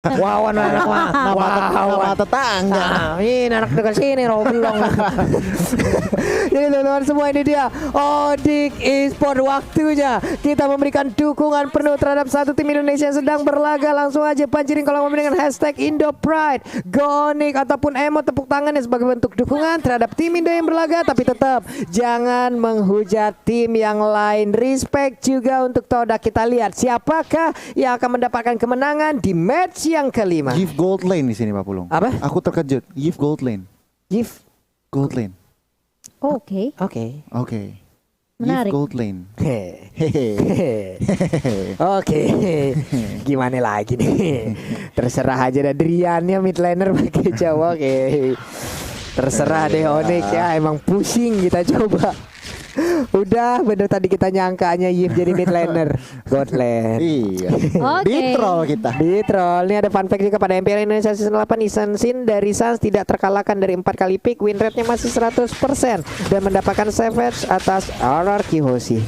Wawan anak nama tetangga. Ini anak dekat sini Roblong. Jadi teman-teman semua, ini dia Odik Esport, waktunya kita memberikan dukungan penuh terhadap satu tim Indonesia yang sedang berlaga. Langsung aja pancerin kalau mau dengan hashtag #IndoPride, Gonik ataupun emot tepuk tangannya sebagai bentuk dukungan terhadap tim Indo yang berlaga. Tapi tetap jangan menghujat tim yang lain. Respect juga untuk Toda. Kita lihat siapakah yang akan mendapatkan kemenangan di match yang kelima. Give gold lane di sini Pak Pulung. Apa? Aku terkejut. Give gold lane. Give Gold lane. Oke. Oke. Menarik. Give gold lane. Oke. Gimana lagi nih? Terserah aja dah, Driannya mid laner pakai Jawa. Oke. Terserah deh Onyx ya, emang pusing kita coba. Udah bener tadi kita nyangkanya Yif jadi mid laner God lane. Iya. Oke. Di troll kita. Di troll. Ini ada fun fact juga pada MPL Indonesia Season 8. Isan Sin dari Sans tidak terkalahkan dari 4 kali pick. Win rate-nya masih 100% dan mendapatkan Savage atas RRQ Hoshi.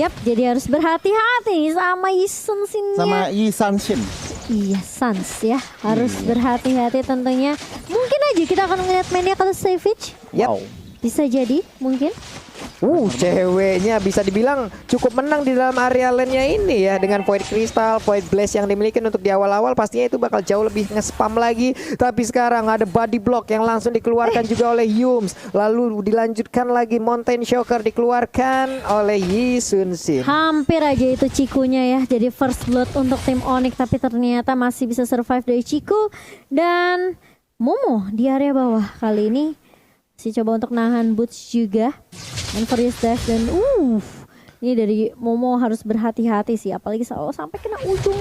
Yap, jadi harus berhati-hati sama Isun Sin Sama Isan Shin. Iya, Sans ya. Harus berhati-hati tentunya. Mungkin aja kita akan ngeliat mainnya kalau Savage. Yap. Bisa jadi, mungkin. Ceweknya bisa dibilang cukup menang di dalam area lane-nya ini ya, dengan Void Crystal, Void Blaze yang dimiliki untuk di awal-awal. Pastinya itu bakal jauh lebih nge-spam lagi. Tapi sekarang ada body block yang langsung dikeluarkan juga oleh Yums. Lalu dilanjutkan lagi Mountain Shocker dikeluarkan oleh Yi Sun Sin. Hampir aja itu Cikunya ya. Jadi first blood untuk tim Onyx, tapi ternyata masih bisa survive dari Ciku. Dan Momo di area bawah kali ini masih coba untuk nahan Boots juga. And for his dash dan ini dari Momo harus berhati-hati sih, apalagi sampai kena ujung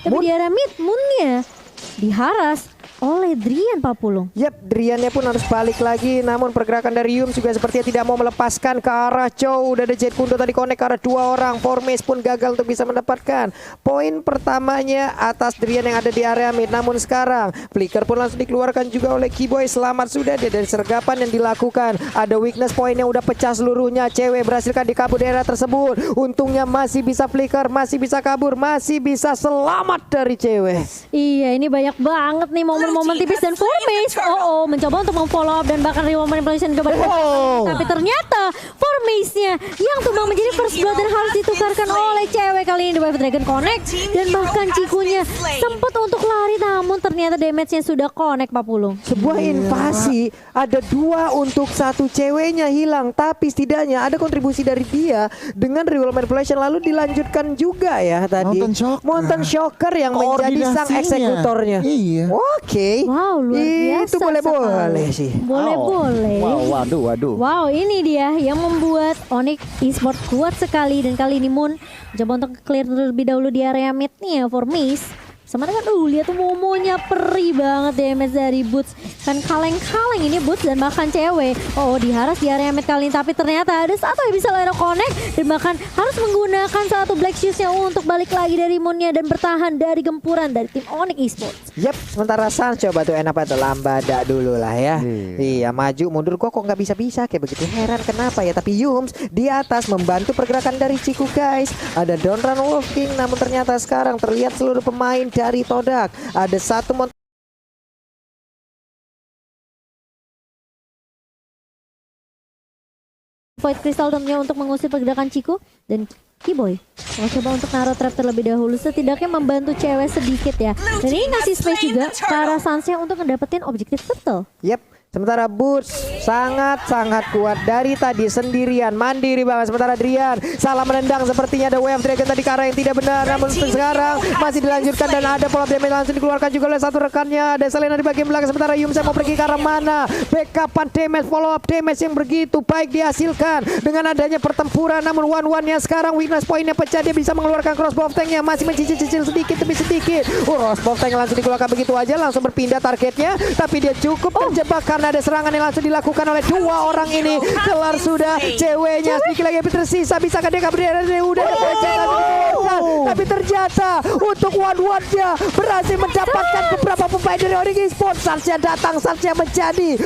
tapi di area mid Moonnya diharas oleh Drian Pak Pulung. Yap, Driannya pun harus balik lagi. Namun pergerakan dari Yum juga sepertinya tidak mau melepaskan ke arah Chow. Udah ada Jet Kundo tadi connect ke arah 2 orang. Formace pun gagal untuk bisa mendapatkan poin pertamanya atas Drian yang ada di area mid. Namun sekarang Flicker pun langsung dikeluarkan juga oleh Kiboy. Selamat sudah dia dari sergapan yang dilakukan. Ada weakness point yang udah pecah seluruhnya. Cewek berhasilkan dikabur daerah tersebut. Untungnya masih bisa Flicker, masih bisa kabur, masih bisa selamat dari cewek. Iya, ini banyak banget nih momen tipis dan Formace mencoba untuk memfollow up dan bahkan real manipulation coba tapi ternyata Formace-nya yang tumbang menjadi first blood dan harus ditukarkan oleh cewek kali ini di Wave Dragon Connect. Dan bahkan Cikunya sempat untuk lari, namun ternyata damage-nya sudah connect Pak Pulung. Sebuah invasi, ada 2 untuk 1, ceweknya hilang, tapi setidaknya ada kontribusi dari dia dengan real manipulation. Lalu dilanjutkan juga ya tadi Mountain Shocker yang menjadi sang eksekutornya. Iya. Oke. Wow, luar biasa. Itu boleh-boleh sih. Boleh-boleh. Waduh. Wow, ini dia yang membuat Onyx Esport kuat sekali. Dan kali ini Moon coba untuk clear terlebih dahulu di area mid-nya for Miss. Sementara kan lihat tuh Momonya perih banget damage dari Boots. Kan kaleng-kaleng ini Boots dan bahkan cewek. Diharas di area mid kali ini, tapi ternyata ada satu yang bisa langsung connect dan bahkan harus menggunakan satu Black Shoes-nya untuk balik lagi dari Moonnya dan bertahan dari gempuran dari tim Onyx Esports. Yap, sementara Sans coba tuh enak banget lambada dulu lah ya. Iya, maju mundur kok nggak bisa kayak begitu, heran kenapa ya. Tapi Yums di atas membantu pergerakan dari Ciku guys. Ada Donran Wolf King, namun ternyata sekarang terlihat seluruh pemain dari Todak. Ada satu Void Crystal tentunya untuk mengusir pergerakan Ciku dan Kiboy coba untuk naruh trap terlebih dahulu, setidaknya membantu cewek sedikit ya. Dan ini ngasih space juga ke arah Sansnya untuk ngedapetin objektif turtle. Yep. Sementara Boots sangat-sangat kuat dari tadi sendirian, mandiri banget. Sementara Drian salah menendang, sepertinya ada Wave Dragon tadi ke arah yang tidak benar. Namun sekarang masih dilanjutkan dan ada follow up damage langsung dikeluarkan juga oleh satu rekannya. Ada Selena di bagian belakang. Sementara Yumsa mau pergi ke arah mana? Backupan damage, follow up damage yang begitu baik dihasilkan dengan adanya pertempuran. Namun one-one-nya sekarang weakness point-nya pecah. Dia bisa mengeluarkan crossbow tank-nya, masih mencicil-cicil sedikit demi sedikit. Crossbow tank langsung dikeluarkan begitu aja, langsung berpindah targetnya. Tapi dia cukup terjebak karena ada serangan yang langsung dilakukan oleh 2 orang ini. Kelar sudah ceweknya, sedikit lagi tersisa. Bisakah dia kabur dari udah tapi ternyata untuk one-one-nya berhasil mendapatkan beberapa pemain dari Onyx Esports. Sansnya datang, Sansnya menjadi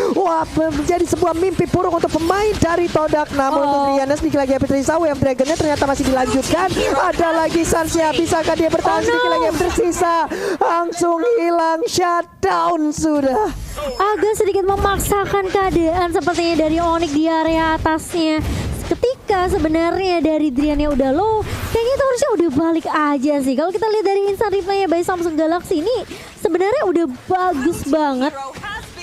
sebuah mimpi buruk untuk pemain dari Todak. Namun untuk Riana sedikit lagi Happy tersisa. Wave Dragonnya ternyata masih dilanjutkan. Ada lagi Sansnya, bisakah dia bertahan sedikit lagi yang tersisa? Langsung hilang, shutdown sudah. Agak sedikit memaksakan keadaan sepertinya dari Onyx di area atasnya. Ketika sebenarnya dari Driannya udah low, kayaknya itu harusnya udah balik aja sih. Kalau kita lihat dari instant replaynya by Samsung Galaxy ini sebenarnya udah bagus banget.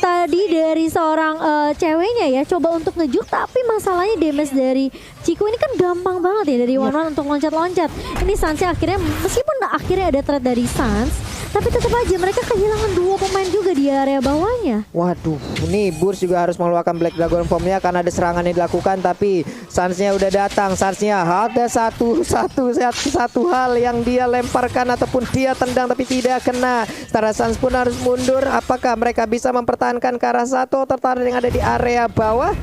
Tadi dari seorang ceweknya ya coba untuk ngejuk, tapi masalahnya damage dari Ciku ini kan gampang banget ya dari One untuk loncat-loncat. Ini Sansnya akhirnya meskipun akhirnya ada trade dari Sans, tapi tetap aja mereka kehilangan 2 pemain juga di area bawahnya. Waduh, ini Burst juga harus mengeluarkan Black Dragon Formnya karena ada serangan yang dilakukan, tapi Sansnya udah datang. Sansnya ada satu hal yang dia lemparkan ataupun dia tendang tapi tidak kena. Setara Sans pun harus mundur. Apakah mereka bisa mempertahankan ke arah satu tertarik yang ada di area bawah?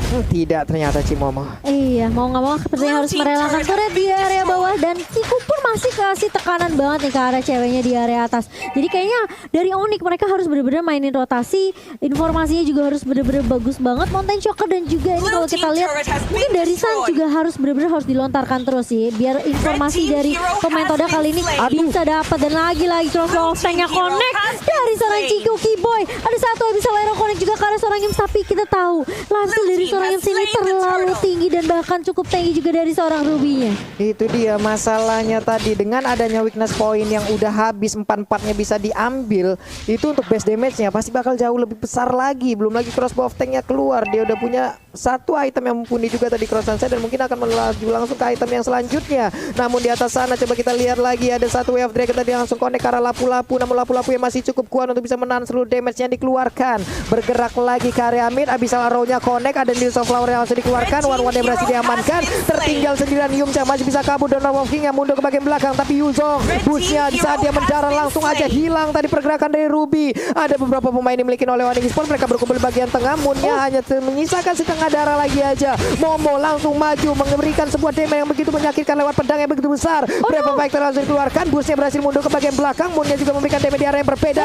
Tidak ternyata Cimomo. Iya, mau nggak mau sepertinya harus merelakan turret di area bawah, dan Ciku pun masih kasih tekanan banget nih ke arah ceweknya di area atas. Jadi kayaknya dari Onyx mereka harus benar-benar mainin rotasi, informasinya juga harus benar-benar bagus banget. Mountain Shocker dan juga ini kalau kita lihat mungkin dari Sun juga harus benar-benar harus dilontarkan terus sih, biar informasi dari pemain Toda kali ini bisa dapat. Dan lagi-lagi cross tanknya connect dari seorang Ciku Keyboy. Ada satu yang bisa Lyro connect juga karena seorang Yums, tapi kita tahu langsung dari seorang Yums ini terlalu tinggi dan bahkan cukup tinggi juga dari seorang Ruby-nya. Itu dia masalahnya tadi, dengan adanya weakness point yang udah habis 4-4-nya bisa diambil, itu untuk base damage-nya pasti bakal jauh lebih besar lagi. Belum lagi crossbow of tank-nya keluar, dia udah punya satu item yang mumpuni juga tadi cross sunset, dan mungkin akan melaju langsung ke item yang selanjutnya. Namun di atas sana coba kita lihat lagi, ada satu wave dragon tadi langsung connect ke arah lapu-lapu, namun lapu-lapu yang masih cukup kuat untuk bisa menahan seluruh damage yang dikeluarkan. Bergerak lagi ke area mid, Abyssal Arrow-nya connect, ada Deals of Flower yang langsung dikeluarkan. One-one yang berhasil diamankan, tertinggal sendirian Yums yang masih bisa kabur, dan Norm of King yang mundur ke bagian belakang, tapi Yuzong busnya saat dia mendarat langsung aja hilang tadi pergerakan dari Ruby. Ada beberapa pemain dimiliki oleh Onyx Esports, mereka berkumpul di bagian tengah. Moonnya hanya menyisakan setengah darah lagi aja. Momo langsung maju memberikan sebuah damage yang begitu menyakitkan lewat pedang yang begitu besar. Brave Fighter langsung dikeluarkan, busnya berhasil mundur ke bagian belakang. Moonnya juga memberikan damage di area yang berbeda.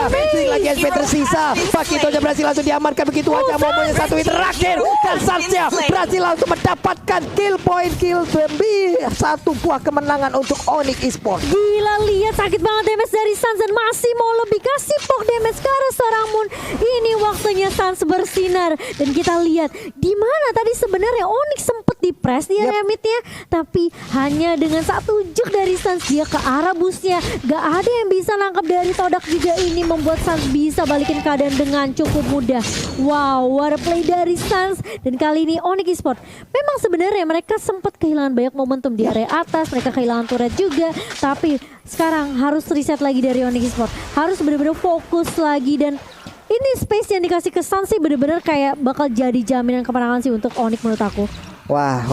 Lagi SP tersisa, Pakitonya berhasil langsung diamankan begitu aja. Momonya satu hit terakhir, dan Sansnya berhasil langsung mendapatkan kill point, kill demi satu buah kemenangan untuk Onyx Esports. Gila, lihat sakit banget damage dari Sans dan masih mau lebih kasih poke damage ke arah seorang Moon. Ini waktunya Sans bersinar, dan kita lihat di mana tadi sebenarnya Onyx sempet di press di area midnya, tapi hanya dengan satu juk dari Sans dia ke arah busnya. Gak ada yang bisa nangkap dari Todak juga, ini membuat Sans bisa balikin keadaan dengan cukup mudah. Wow, what a play dari Sans. Dan kali ini Onyx Esports memang sebenarnya mereka sempat kehilangan banyak momentum di area atas, mereka kehilangan turret juga, tapi sekarang harus reset lagi dari Onyx Esports, harus benar-benar fokus lagi. Dan ini space yang dikasih ke Sans sih benar-benar kayak bakal jadi jaminan kemenangan sih untuk Onyx menurut aku. Wah,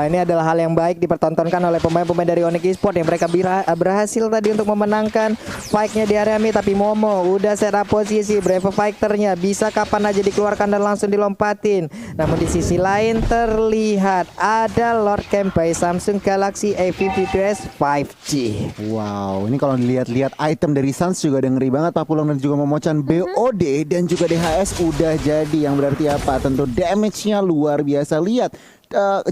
ini adalah hal yang baik dipertontonkan oleh pemain-pemain dari Onyx Esports yang mereka berhasil tadi untuk memenangkan fight-nya di area mid. Tapi Momo udah set up posisi, Brave Fighter-nya bisa kapan aja dikeluarkan dan langsung dilompatin. Namun di sisi lain terlihat ada Lord Camp by Samsung Galaxy A52s 5G. Wow, ini kalau dilihat-lihat item dari Sans juga ada ngeri banget. Papulong dan juga Momochan BOD dan juga DHS udah jadi, yang berarti apa? Tentu damage-nya luar biasa. Lihat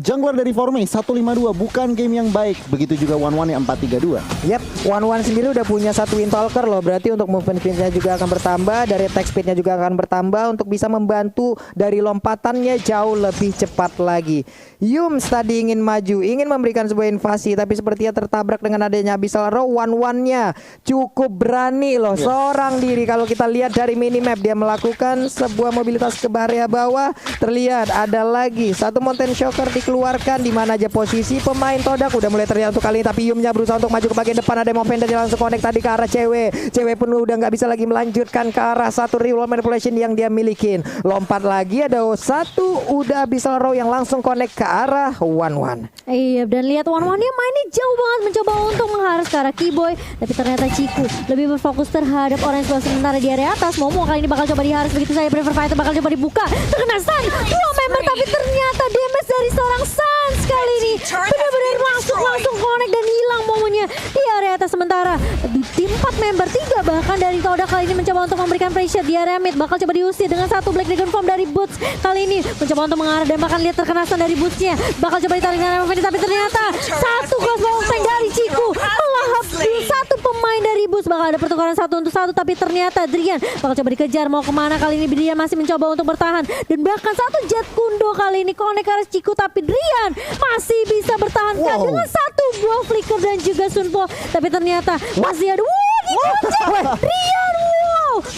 jungler dari Forme 152 bukan game yang baik. Begitu juga One-One yang 432. Yap, One-One sendiri udah punya satu Windtalker loh. Berarti untuk movement speed-nya juga akan bertambah, dari attack speed-nya juga akan bertambah untuk bisa membantu dari lompatannya jauh lebih cepat lagi. Yums tadi ingin maju, ingin memberikan sebuah invasi, tapi sepertinya tertabrak dengan adanya Abyssal Arrow. One-One-nya cukup berani loh, seorang diri. Kalau kita lihat dari minimap, dia melakukan sebuah mobilitas ke area bawah. Terlihat ada lagi satu Mountain Shocker dikeluarkan, di mana aja posisi pemain Todak udah mulai terlihat untuk kali ini, tapi Yumnya berusaha untuk maju ke bagian depan. Ada Movender yang langsung connect tadi ke arah cewek pun udah nggak bisa lagi melanjutkan ke arah satu reroll manipulation yang dia milikin. Lompat lagi, ada satu udah Abyssal Arrow yang langsung connect ke arah One-One. Iya, dan lihat One-One-nya mainnya jauh banget, mencoba untuk mengharus ke arah Keyboy, tapi ternyata Ciku lebih berfokus terhadap orang yang sementara di area atas. Momo kali ini bakal coba diharus, begitu saya Brave Fighter bakal coba dibuka, terkena stun dua member, tapi ternyata damage dari seorang Sans kali ini benar-benar langsung connect dan hilang momennya di area atas. Sementara di tim 4 member 3 bahkan dari Todak kali ini mencoba untuk memberikan pressure di area mid. Bakal coba diusir dengan satu Black Dragon Form dari Boots. Kali ini mencoba untuk mengarah dan bahkan lihat terkenasan dari Bootsnya. Bakal coba ditarik dengan Remedy, tapi ternyata satu crossbow tank dari Ciku melahap satu pemain dari Boots. Bakal ada pertukaran 1 untuk 1, tapi ternyata Drian bakal coba dikejar. Mau kemana kali ini? Drian masih mencoba untuk bertahan dan bahkan satu Jet Kundo kali ini connect ke arah Ciku, tapi Drian masih bisa bertahan dengan satu buah flicker dan juga Sunpo, tapi ternyata masih ada Drian,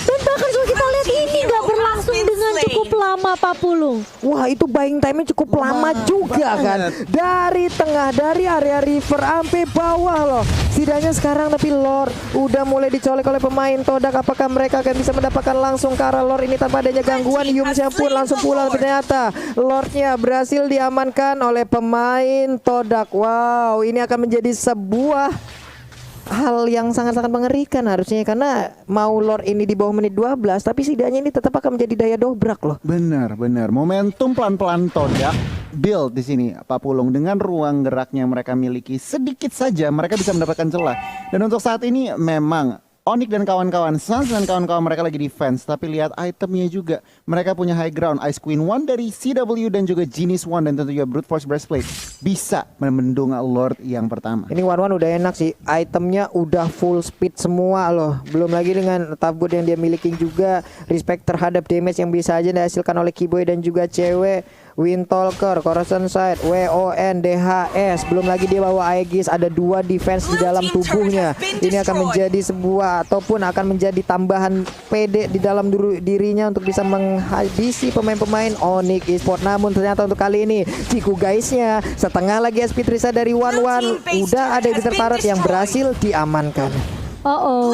dan bahkan kalau kita lihat ini nggak berlangsung dengan cukup lama, Pak Pulung. Wah, itu buying time-nya cukup lama juga kan. Dari tengah, dari area river sampai bawah loh. Setidaknya sekarang tapi Lord udah mulai dicolek oleh pemain Todak. Apakah mereka akan bisa mendapatkan langsung ke arah Lord ini tanpa adanya gangguan? Yumsnya pun langsung pulang, ternyata Lordnya berhasil diamankan oleh pemain Todak. Wow, ini akan menjadi sebuah hal yang sangat-sangat mengerikan harusnya, karena mau Lord ini di bawah menit 12 tapi setidaknya ini tetap akan menjadi daya dobrak loh. Benar. Momentum pelan-pelan Todak build di sini, Pak Pulung, dengan ruang geraknya yang mereka miliki sedikit saja mereka bisa mendapatkan celah. Dan untuk saat ini memang Onyx dan kawan-kawan, Suns dan kawan-kawan mereka lagi defense, tapi lihat itemnya juga. Mereka punya high ground, Ice Queen 1 dari CW dan juga Genius 1 dan tentu juga Brute Force Breastplate bisa membendung Lord yang pertama. Ini One udah enak sih, itemnya udah full speed semua loh. Belum lagi dengan Tough Good yang dia miliki juga, respect terhadap damage yang bisa aja dihasilkan oleh Kiboy dan juga cewek. Windtalker, Corrosion Sight, WON, DHS. Belum lagi dia bawa Aegis, ada 2 defense di dalam tubuhnya. Ini akan menjadi sebuah ataupun akan menjadi tambahan PD di dalam dirinya untuk bisa menghabisi pemain-pemain Onyx Esports. Namun ternyata untuk kali ini Ciku guysnya setengah lagi SP Trisa dari One udah ada Bitter Turret yang berhasil diamankan.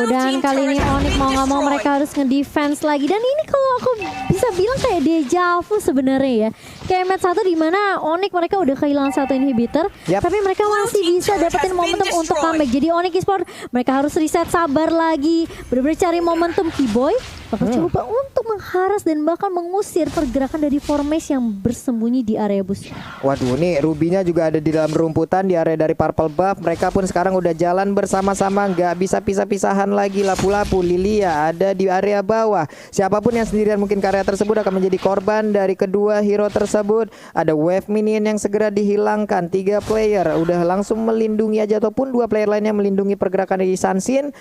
Dan kali ini Onyx mau nggak mau mereka harus nge-defense lagi. Dan ini kalau aku bisa bilang kayak deja vu sebenarnya ya. Kayak match 1 di mana Onyx mereka udah kehilangan satu inhibitor, tapi mereka masih bisa dapetin momentum untuk comeback. Jadi Onyx Esports mereka harus reset, sabar lagi, bener-bener cari momentum. Kiboy bakal coba untuk mengharas dan bahkan mengusir pergerakan dari Formation yang bersembunyi di area bus. Waduh, nih Rubinya juga ada di dalam rumputan di area dari Purple Buff. Mereka pun sekarang udah jalan bersama-sama, nggak bisa pisah-pisahan lagi. Lapu-lapu Lilia ada di area bawah. Siapapun yang sendirian mungkin ke area tersebut akan menjadi korban dari kedua hero tersebut. Ada wave minion yang segera dihilangkan. 3 player udah langsung melindungi aja, ataupun 2 player lainnya melindungi pergerakan dari Sansin.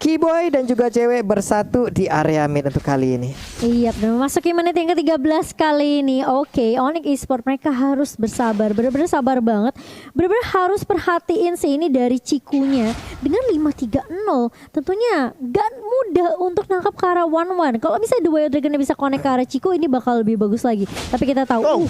Kiboy dan juga cewek bersatu di area mid untuk kali ini. Iya, memasuki menit yang ke-13 kali ini. Oke, Onyx Esports mereka harus bersabar, bener-bener sabar banget. Bener-bener harus perhatiin ini dari Cikunya. Dengan 5-3-0, tentunya gak mudah untuk nangkap ke arah 1-1. Kalau misalnya The Wild Dragon bisa connect ke arah Ciku, ini bakal lebih bagus lagi. Tapi kita tahu,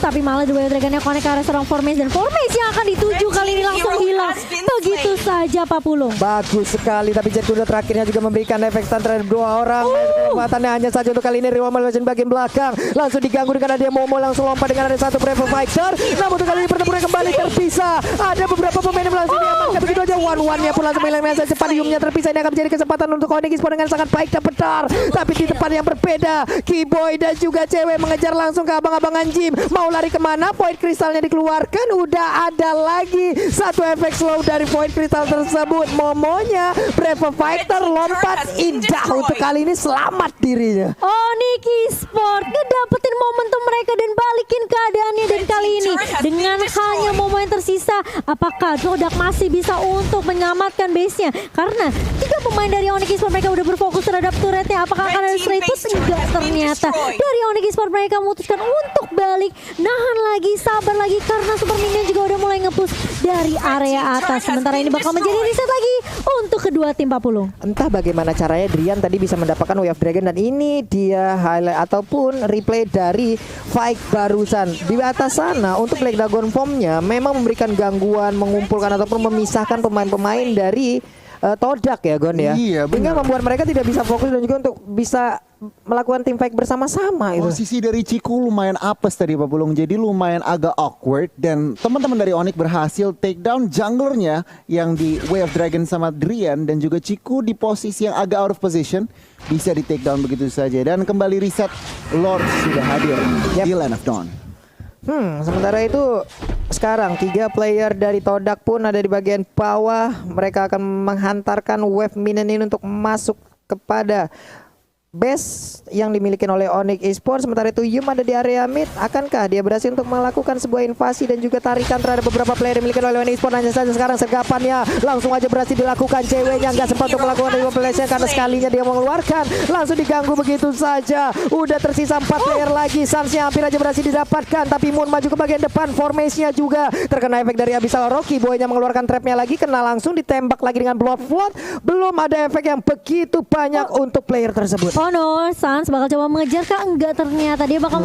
tapi malah The Wild Dragon connect ke arah serang Formation. Dan Formation yang akan dituju kali ini langsung hilang. Begitu saja, Pak Pulung. Bagus sekali, tapi Jet Kundo terakhirnya juga memberikan efek stun terhadap 2 orang. Kekuatannya hanya saja untuk kali ini. Riwamal bagian belakang langsung diganggu dengan ada Momo langsung lompat dengan ada satu Brave Fighter. Namun untuk kali ini pertempuran kembali terpisah. Ada beberapa pemain yang langsung diamankan. Begitu aja One-One-nya pun langsung menghilang message. Padiumnya terpisah. Ini akan menjadi kesempatan untuk Onyx Esports dengan sangat baik dan benar. Tapi di tempat yang berbeda, Kiboy dan juga cewek mengejar langsung ke abang-abangan Jim. Mau lari kemana? Void Crystalnya dikeluarkan. Udah ada lagi satu efek slow dari Void Crystal tersebut. Momonya Brave Fighter lompat indah untuk kali ini selamat dirinya. Onyx Esports ngedapetin momentum mereka dan balikin keadaannya. Dan kali ini dengan hanya momen yang tersisa, apakah Todak masih bisa untuk menyelamatkan base-nya? Karena 3 pemain dari Onyx Esports mereka udah berfokus terhadap turretnya. Apakah akan ada straight push? Enggak, ternyata dari Onyx Esports mereka memutuskan untuk balik, nahan lagi, sabar lagi, karena Super Minion juga udah mulai nge-push dari area atas. Sementara ini bakal menjadi reset lagi untuk kedua tim, Pak Pulung. Entah bagaimana caranya Drian tadi bisa mendapatkan Wave Dragon, dan ini dia highlight ataupun replay dari fight barusan. Di atas sana untuk Black Dragon Form-nya memang memberikan gangguan, mengumpulkan ataupun memisahkan pemain-pemain dari Todak ya Gon ya. Iya, sehingga membuat mereka tidak bisa fokus dan juga untuk bisa melakukan team fight bersama-sama itu. Posisi dari Ciku lumayan apes tadi Pak Pulung, jadi lumayan agak awkward, dan teman-teman dari Onyx berhasil take down junglernya yang di Way of Dragon sama Drian, dan juga Ciku di posisi yang agak out of position bisa di take down begitu saja. Dan kembali reset, Lord sudah hadir di Land of Dawn. Sementara itu sekarang 3 player dari Todak pun ada di bagian bawah. Mereka akan menghantarkan wave minion ini untuk masuk kepada base yang dimiliki oleh Onyx Esports. Sementara itu Yum ada di area mid. Akankah dia berhasil untuk melakukan sebuah invasi dan juga tarikan terhadap beberapa player yang dimiliki oleh Onyx Esports? Hanya saja sekarang sergapannya langsung aja berhasil dilakukan. Ceweknya nggak sempat untuk melakukan manipulasi karena sekalinya dia mengeluarkan langsung diganggu begitu saja. Udah tersisa 4 player lagi. Sansnya hampir aja berhasil didapatkan, tapi Moon maju ke bagian depan. Formasinya juga terkena efek dari Abyssal Rocky. Boynya mengeluarkan trapnya lagi, kena langsung ditembak lagi dengan Blood Flood. Belum ada efek yang begitu banyak untuk player tersebut. Oh no, Sans bakal coba mengejar kah? Enggak, ternyata dia bakal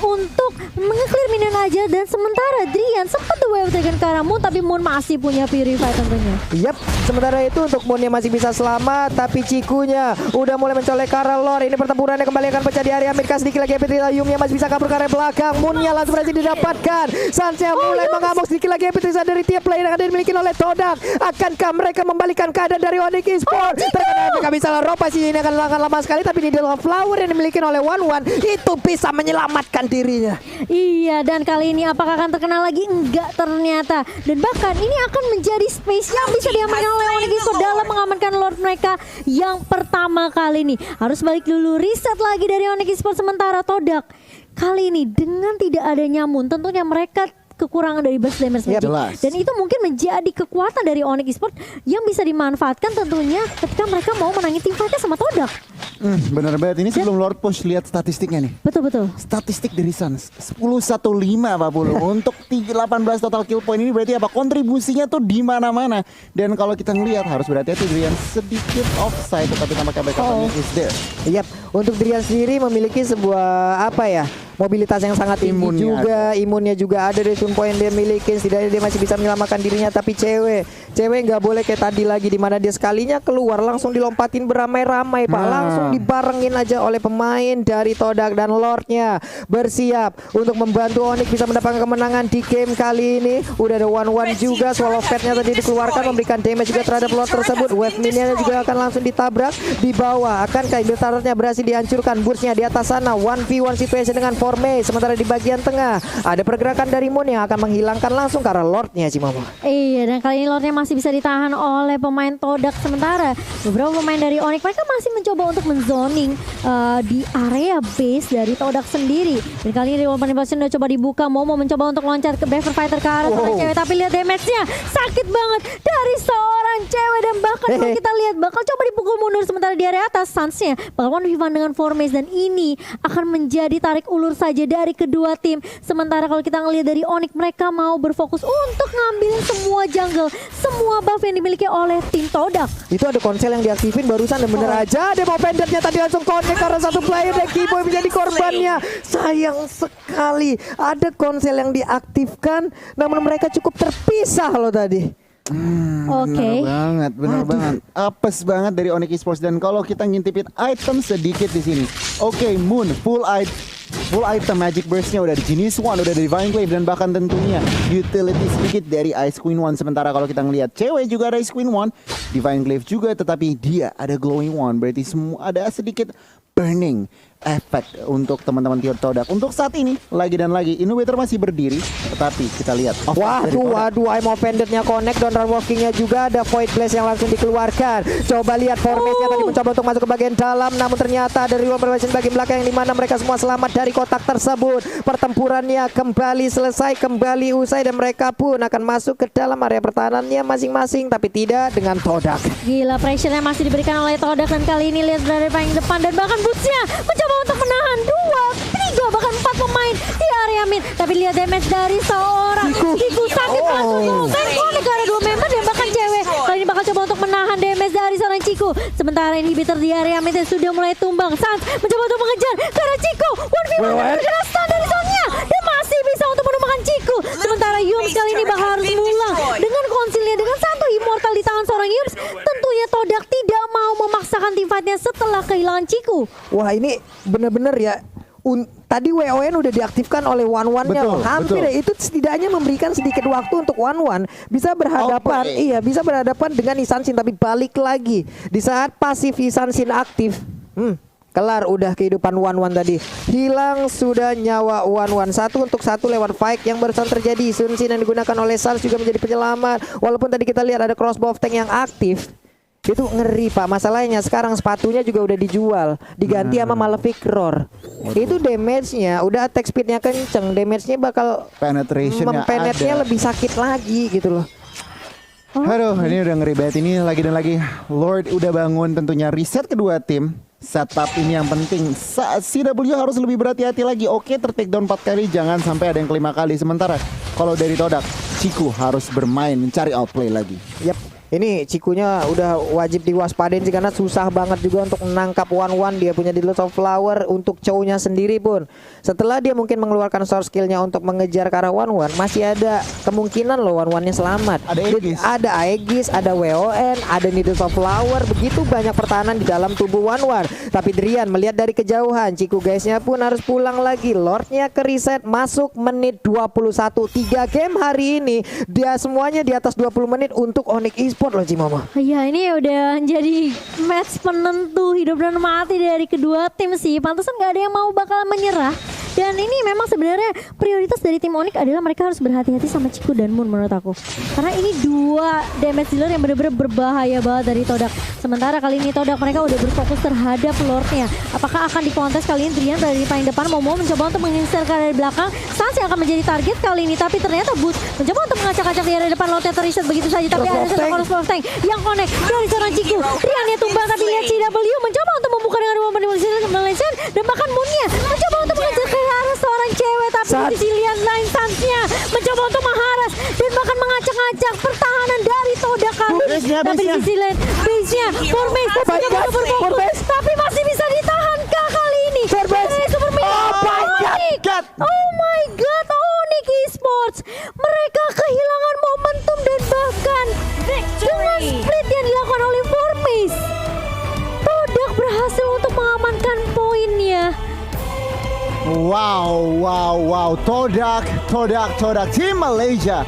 untuk mengeclear minion aja. Dan sementara Drian sempat the wave dragon ke arah Moon, tapi Moon masih punya Purify tentunya. Yap, sementara itu untuk Moonnya masih bisa selamat, tapi Cikunya udah mulai mencolek ke arah Lord. Ini pertempurannya kembali akan pecah di area mid. Sedikit lagi Yumnya masih bisa kabur ke arah belakang. Moonnya langsung berhasil didapatkan. Sansnya mulai mengamuk sedikit lagi dari tiap player yang ada dimiliki oleh Todak. Akankah mereka membalikan keadaan dari Onyx Esports? Terkena efek Abyssal Rocky sih, ini akan lama sekali, tapi di dalam flower yang dimiliki oleh One itu bisa menyelamatkan dirinya. Iya, dan kali ini apakah akan terkenal lagi? Enggak ternyata. Dan bahkan ini akan menjadi space yang bisa diamankan oleh Onyx Esports dalam mengamankan Lord mereka yang pertama kali ini. Harus balik dulu, reset lagi dari Onyx Esports. Sementara Todak kali ini dengan tidak adanya Moon, tentunya mereka kekurangan dari burst damage. Jelas. Dan itu mungkin menjadi kekuatan dari Onyx Esports yang bisa dimanfaatkan tentunya ketika mereka mau menangin tim fightnya sama Todak. Bener banget. Ini sebelum Lord Push, lihat statistiknya nih. Betul. Statistik dari Suns 10-1-5 Pak Bulu. Untuk 18 total kill point ini berarti apa? Kontribusinya tuh di mana-mana. Dan kalau kita ngelihat harus berhati-hati, Drian sedikit offside, tetapi tampaknya backupnya is there. Yap, untuk Drian sendiri memiliki sebuah mobilitas yang sangat tinggi juga, imunnya juga ada dari Sun Point dia miliki. Setidaknya dia masih bisa menyelamatkan dirinya, tapi cewek nggak boleh kayak tadi lagi, di mana dia sekalinya keluar langsung dilompatin beramai-ramai Pak, langsung dibarengin aja oleh pemain dari Todak. Dan Lordnya bersiap untuk membantu Onyx bisa mendapatkan kemenangan di game kali ini. Udah ada One juga, Swallow Fatnya tadi dikeluarkan memberikan damage juga terhadap Lord tersebut. Wave minionnya juga akan langsung ditabrak di bawah. Akankah Inverternya berhasil dihancurkan? Bursnya di atas sana, 1v1 situation dengan Formé. Sementara di bagian tengah ada pergerakan dari Moon yang akan menghilangkan langsung karena Lordnya Cimama. Iya, dan kali ini Lordnya masih bisa ditahan oleh pemain Todak. Sementara beberapa pemain dari Onyx mereka masih mencoba untuk menzoning di area base dari Todak sendiri. Dan kali ini One Person udah coba dibuka, mau mencoba untuk loncat ke Beaver Fighter ke arah seorang cewek, tapi lihat damage-nya sakit banget dari seorang cewek. Dan bahkan kalau kita lihat bakal coba dipukul mundur. Sementara di area atas Suns-nya bakal 1v1 dengan Formé, dan ini akan menjadi tarik ulur saja dari kedua tim. Sementara kalau kita ngelihat dari Onyx, mereka mau berfokus untuk ngambilin semua jungle, semua buff yang dimiliki oleh tim Todak. Itu ada konsel yang diaktifin barusan, dan bener aja ada mau pendetnya tadi langsung connect karena satu player dan Kiboy menjadi korbannya. Sayang sekali ada konsel yang diaktifkan, namun mereka cukup terpisah loh tadi. Bener banget. Apes banget dari Onyx Esports. Dan kalau kita ngintipin item sedikit di sini. Moon full item Magic Burst-nya udah di Genius One, udah dari Divine Glaive, dan bahkan tentunya utility sedikit dari Ice Queen One. Sementara kalau kita ngelihat cewek juga ada Ice Queen One, Divine Glaive juga, tetapi dia ada Glowing One. Berarti semua ada sedikit burning efek untuk teman-teman Todak. Untuk saat ini lagi dan lagi Innovator masih berdiri, tetapi kita lihat waduh I'm offended-nya connect, dan run walking-nya juga ada Void Blast yang langsung dikeluarkan. Coba lihat formasinya tadi mencoba untuk masuk ke bagian dalam, namun ternyata dari One Person bagian belakang yang dimana mereka semua selamat dari kotak tersebut. Pertempurannya kembali selesai, kembali usai, dan mereka pun akan masuk ke dalam area pertahanannya masing-masing, tapi tidak dengan Todak. Gila, pressure-nya masih diberikan oleh Todak, dan kali ini lihat dari paling depan, dan bahkan Boots-nya mencoba untuk menahan 2, 3, bahkan 4 pemain di area mid. Tapi lihat damage dari seorang Kiku sakit langsung connect ke 2 member, dan bahkan cewek kali ini bakal coba untuk menahan damage dari seorang Ciku. Sementara inhibitor di area mid sudah mulai tumbang. Sans mencoba untuk mengejar karena Ciku 1v1 terkena stun dari Sonnya, dan masih bisa untuk menumbangkan Ciku. Sementara Yums kali ini bakal harus mulang dengan konsilnya dengan satu immortal di tangan seorang Yums. Tentunya Todak tidak mau memaksakan tim fightnya setelah kehilangan Ciku. Wah, ini bener-bener ya. Tadi WON udah diaktifkan oleh One-One-nya loh. Hampir ya, itu setidaknya memberikan sedikit waktu untuk One-One bisa berhadapan, bisa berhadapan dengan Isansin, tapi balik lagi di saat pasif Isansin aktif. Kelar udah kehidupan Wan tadi. Hilang sudah nyawa Wan. 1-1 lewat fight yang barusan terjadi. Sun Sin yang digunakan oleh Sans juga menjadi penyelamat. Walaupun tadi kita lihat ada crossbow tank yang aktif. Itu ngeri Pak. Masalahnya sekarang sepatunya juga udah dijual, diganti sama Malefic Roar. Itu damage-nya udah attack speed-nya kenceng, damage-nya bakal Penetration-nya mempenetnya ada. lebih sakit lagi gitu loh. Aduh, ini udah ngeri banget. Ini lagi dan lagi Lord udah bangun, tentunya reset kedua tim. Setup ini yang penting. CW harus lebih berhati-hati lagi. Oke, ter-take down 4 kali, jangan sampai ada yang kelima kali. Sementara kalau dari Todak, Ciku harus bermain mencari outplay lagi. Yap. Ini Cikunya udah wajib diwaspadain sih karena susah banget juga untuk menangkap Wan. Dia punya Dealers of Flower untuk cownya sendiri pun. Setelah dia mungkin mengeluarkan source skillnya untuk mengejar ke arah Wan, masih ada kemungkinan loh Wan-nya selamat. Ada Aegis, ada WON, ada Dealers of Flower. Begitu banyak pertahanan di dalam tubuh Wan. Tapi Drian melihat dari kejauhan, Ciku guysnya pun harus pulang lagi. Lordnya ke reset, masuk menit 21. 3 game hari ini dia semuanya di atas 20 menit untuk Onyx Esports loh Cimama. Ya ini udah jadi match penentu hidup dan mati dari kedua tim sih. Pantesan gak ada yang mau bakal menyerah. Dan ini memang sebenarnya prioritas dari tim Onyx adalah mereka harus berhati-hati sama Ciku dan Moon menurut aku. Karena ini dua damage dealer yang benar-benar berbahaya banget dari Todak. Sementara kali ini Todak mereka udah berfokus terhadap Lordnya. Apakah akan dikontes kali ini Drian berada di paling depan mau mencoba untuk menginstal ke dari belakang. Sans yang akan menjadi target kali ini. Tapi ternyata Boots mencoba untuk mengacak-acak di area depan. Lordnya terreset begitu saja. Tapi ada satu crossbow tank yang connect dari seorang Ciku. Drian yang tumbang tapi lihat CW mencoba untuk membuka dengan rumah Malaysia. Dan bahkan Moonnya mencoba untuk mengejar ke arah seorang cewek. Tapi di sisi lain Sansnya mencoba untuk mengharas dan bahkan mengacak-acak pertahanan dari Todak kali ini. Tapi di sisi lain base-nya Formace mencoba untuk berfokus. Tapi masih bisa ditahankah kali ini? Oh my god, Onyx Esports. Mereka kehilangan momentum dan bahkan dengan split yang dilakukan oleh Formace, Todak berhasil untuk mengamankan poinnya. Wow. Todak. Tim Malaysia